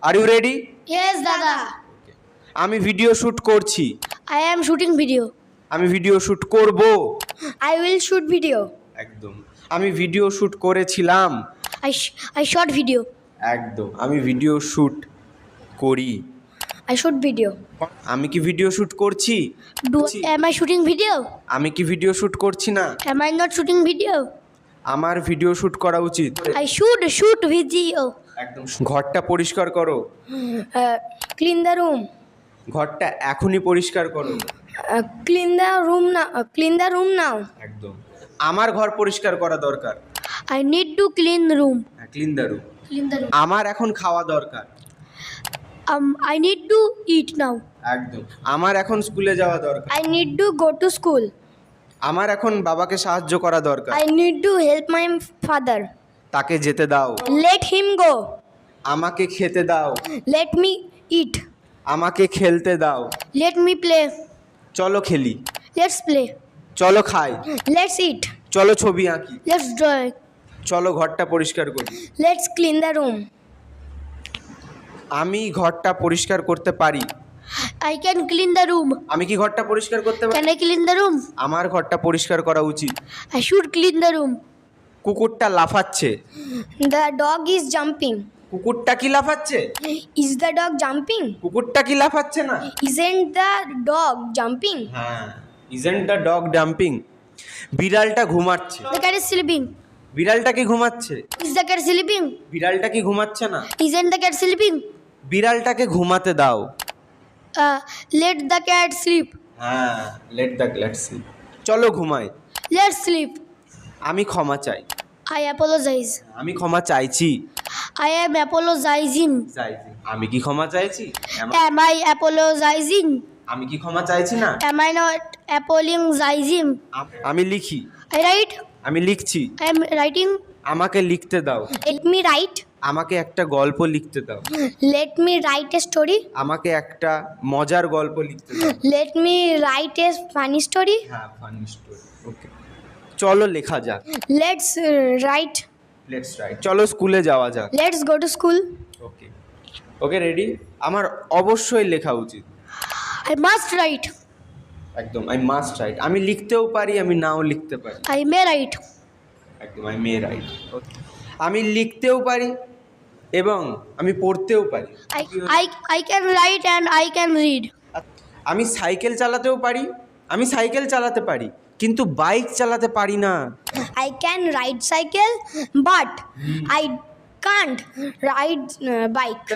R you ready? Yes, Dada. আমি video shoot করছি। I am shooting video. আমি video shoot করব। I will shoot video. একদম। আমি ভিডিও শুট করেছিলাম। I shot video. একদম। আমি ভিডিও শুট করি। I shoot video. আমি কি ভিডিও শুট করছি? Am I shooting video? আমি কি ভিডিও শুট করছি না? Am I not shooting video? আমার ভিডিও শুট করা উচিত। I should shoot video. একদম। ঘরটা পরিষ্কার করো। Clean the room. ঘরটা এখনই পরিষ্কার করো। Clean the room now. Clean the room now. একদম। আমার ঘর পরিষ্কার করা দরকার। I need to clean the room. Clean the room. Clean the room. আমার এখন খাওয়া দরকার। I need to eat now. একদম। আমার এখন স্কুলে যাওয়া দরকার। I need to go to school. আমার এখন বাবাকে সাহায্য করা দরকার। I need to help my father. তাকে যেতে দাও। Let him go. আমাকে খেতে দাও। Let me eat. আমাকে খেলতে দাও। Let me play. চলো খেলি। Let's play. চলো খাই। Let's eat. চলো ছবি আঁকি। Let's draw. চলো ঘরটা পরিষ্কার করি। Let's clean the room. আমি ঘরটা পরিষ্কার করতে পারি। I can clean the room. আমি কি ঘরটা পরিষ্কার করতে পারি? Can I clean the room? আমার ঘরটা পরিষ্কার করা উচিত। I should clean the room. কুকুরটা লাফাচ্ছে। The dog is jumping. কুকুরটা কি লাফাচ্ছে? Is the dog jumping? কুকুরটা কি লাফাচ্ছে না? Isn't the dog jumping? হ্যাঁ, isn't the dog jumping? বিড়ালটা ঘুমাচ্ছে। The cat is sleeping. বিড়ালটা কি ঘুমাচ্ছে? Is the cat sleeping? বিড়ালটা কি ঘুমাচ্ছে না? Isn't the cat sleeping? বিড়ালটাকে ঘুমাতে দাও। Let the cat sleep. হ্যাঁ, let's sleep. চলো ঘুমাই। Let's sleep. আমি ক্ষমা চাই। I apologize. আমি ক্ষমা চাইছি। I am apologizing. আমি কি ক্ষমা চাইছি? Am I apologizing? আমি কি ক্ষমা চাইছি না? Am I not apologizing? আমি লিখি। I write. আমি লিখছি। I am writing. আমাকে লিখতে দাও। Let me write. আমাকে একটা গল্প লিখতে দাও। Let me write a story. আমাকে একটা মজার গল্প লিখতে দাও। Let me write a funny story. হ্যাঁ, ফানি স্টোরি। ওকে। চলো লেখা যাক। Let's write. Let's write. চলো স্কুলে যাওয়া যাক। Let's go to school. Okay. Okay ready? আমার অবশ্যই লেখা উচিত। I must write. একদম। I must right. আমি লিখতেও পারি, আমি নাও লিখতে পারি। I may write. একদম। I may right. আমি লিখতেও পারি এবং আমি পড়তেও পারি। I can write and I can read. আমি সাইকেল চালাতেও পারি, আমি সাইকেল চালাতে পারি, কিন্তু বাইক চালাতে পারি না। I can ride cycle, but I can't ride bike.